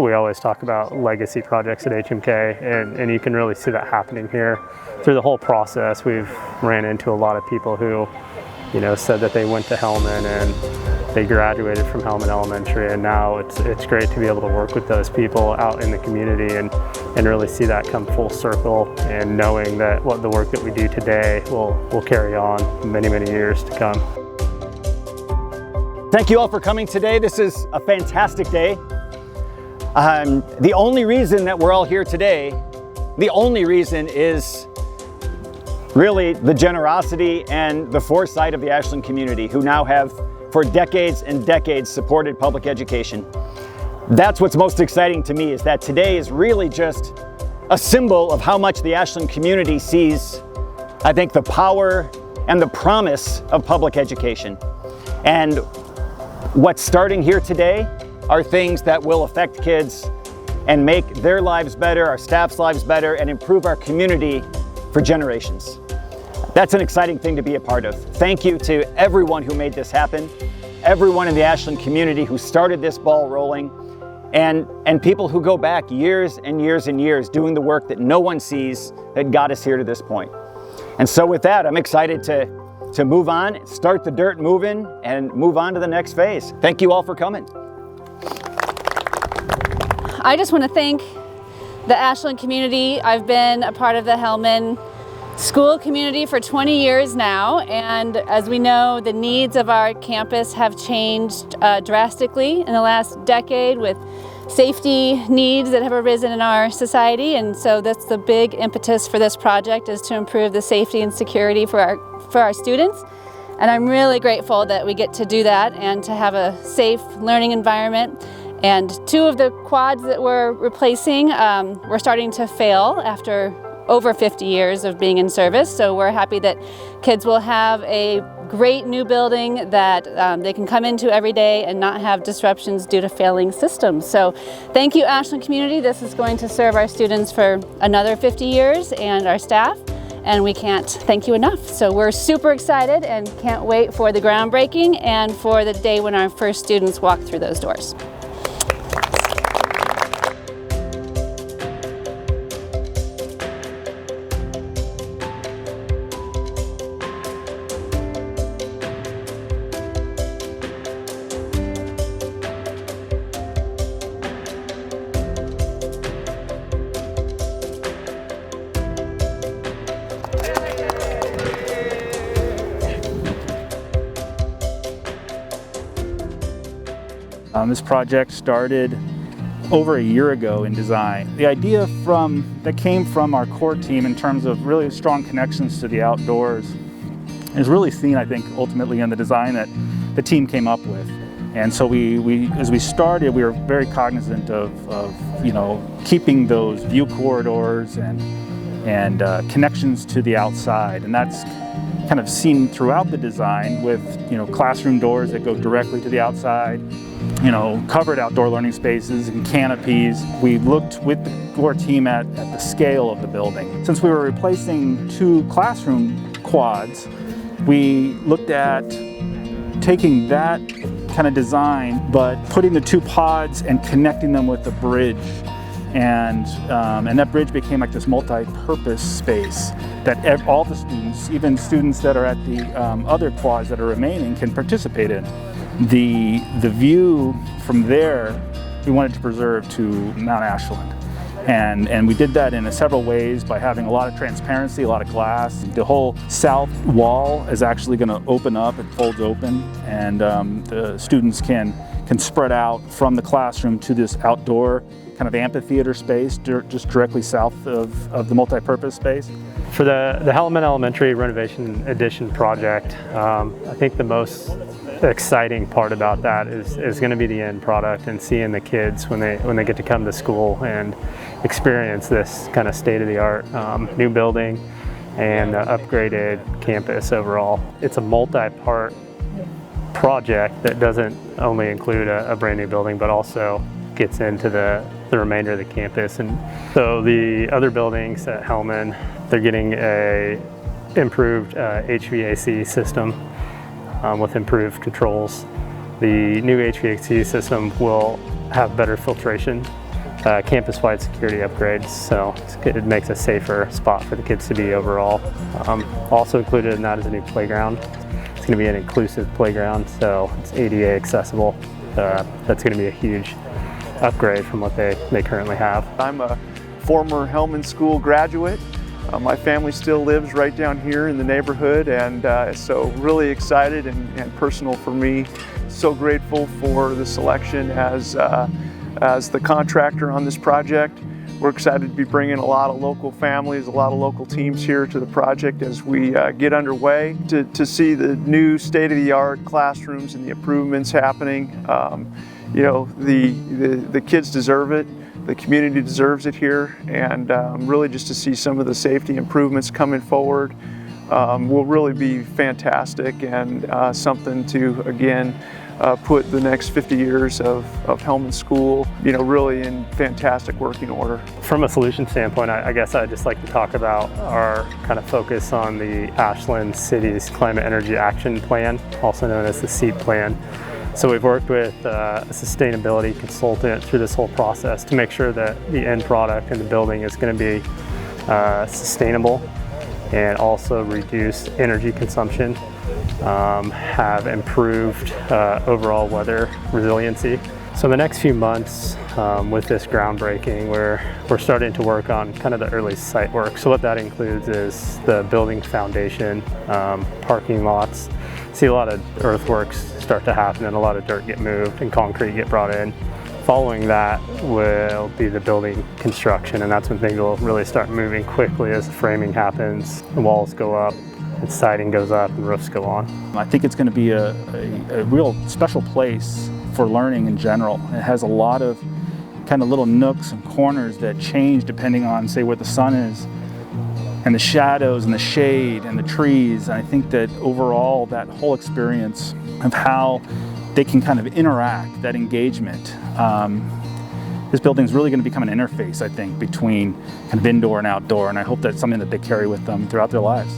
we always talk about legacy projects at HMK, and you can really see that happening here. Through the whole process, we've ran into a lot of people who, said that they went to Helman and they graduated from Helman Elementary, and now it's great to be able to work with those people out in the community and really see that come full circle, and knowing that the work that we do today will carry on many, many years to come. Thank you all for coming today. This is a fantastic day. The only reason that we're all here today, the only reason is really the generosity and the foresight of the Ashland community, who now have for decades and decades supported public education. That's what's most exciting to me, is that today is really just a symbol of how much the Ashland community sees, I think, the power and the promise of public education. And what's starting here today are things that will affect kids and make their lives better, our staff's lives better, and improve our community for generations. That's an exciting thing to be a part of. Thank you to everyone who made this happen, everyone in the Ashland community who started this ball rolling, and people who go back years and years and years doing the work that no one sees that got us here to this point. And so with that, I'm excited to move on, start the dirt moving, and move on to the next phase. Thank you all for coming. I just want to thank the Ashland community. I've been a part of the Helman school community for 20 years now, and as we know, the needs of our campus have changed drastically in the last decade, with safety needs that have arisen in our society, and so that's the big impetus for this project, is to improve the safety and security for our students. And I'm really grateful that we get to do that and to have a safe learning environment. And two of the quads that we're replacing were starting to fail after over 50 years of being in service. So we're happy that kids will have a great new building that they can come into every day and not have disruptions due to failing systems. So thank you, Ashland community. This is going to serve our students for another 50 years and our staff, and we can't thank you enough. So we're super excited and can't wait for the groundbreaking and for the day when our first students walk through those doors. This project started over a year ago in design. The idea that came from our core team in terms of really strong connections to the outdoors is really seen, I think, ultimately in the design that the team came up with. And so as we started, we were very cognizant of keeping those view corridors and connections to the outside, and that's kind of seen throughout the design with classroom doors that go directly to the outside, covered outdoor learning spaces and canopies. We looked with the core team at the scale of the building. Since we were replacing two classroom quads, we looked at taking that kind of design, but putting the two pods and connecting them with a bridge. And that bridge became like this multi-purpose space that all the students, even students that are at the other quads that are remaining, can participate in. The view from there, we wanted to preserve to Mount Ashland. And we did that in several ways by having a lot of transparency, a lot of glass. The whole south wall is actually going to open up, it folds open, and the students can spread out from the classroom to this outdoor kind of amphitheater space just directly south of the multi-purpose space. For the Helman Elementary Renovation Addition project, I think the most exciting part about that is going to be the end product, and seeing the kids when they get to come to school and experience this kind of state-of-the-art new building and upgraded campus overall. It's a multi-part project that doesn't only include a brand new building, but also gets into the remainder of the campus. And so the other buildings at Helman, they're getting a improved HVAC system with improved controls. The new HVAC system will have better filtration campus-wide security upgrades, so it makes a safer spot for the kids to be overall. Also included in that is a new playground. It's going to be an inclusive playground, so it's ADA accessible. That's going to be a huge upgrade from what they currently have. I'm a former Helman School graduate. My family still lives right down here in the neighborhood, and so really excited and personal for me. So grateful for the selection as the contractor on this project. We're excited to be bringing a lot of local families, a lot of local teams here to the project as we get underway to see the new state-of-the-art classrooms and the improvements happening. You know, the kids deserve it. The community deserves it here, and really just to see some of the safety improvements coming forward will really be fantastic, and something to, again, put the next 50 years of Helman School, you know, really in fantastic working order. From a solution standpoint, I guess I'd just like to talk about our kind of focus on the Ashland City's Climate Energy Action Plan, also known as the SEEP plan. So we've worked with a sustainability consultant through this whole process to make sure that the end product in the building is going to be sustainable and also reduce energy consumption, have improved overall weather resiliency. So in the next few months with this groundbreaking, we're starting to work on kind of the early site work. So what that includes is the building foundation, parking lots. See a lot of earthworks start to happen and a lot of dirt get moved and concrete get brought in. Following that will be the building construction, and that's when things will really start moving quickly as the framing happens, the walls go up, and siding goes up, and roofs go on. I think it's going to be a real special place for learning in general. It has a lot of kind of little nooks and corners that change depending on, say, where the sun is, and the shadows and the shade and the trees. And I think that overall that whole experience of how they can kind of interact, that engagement, this building is really going to become an interface, I think, between kind of indoor and outdoor, and I hope that's something that they carry with them throughout their lives.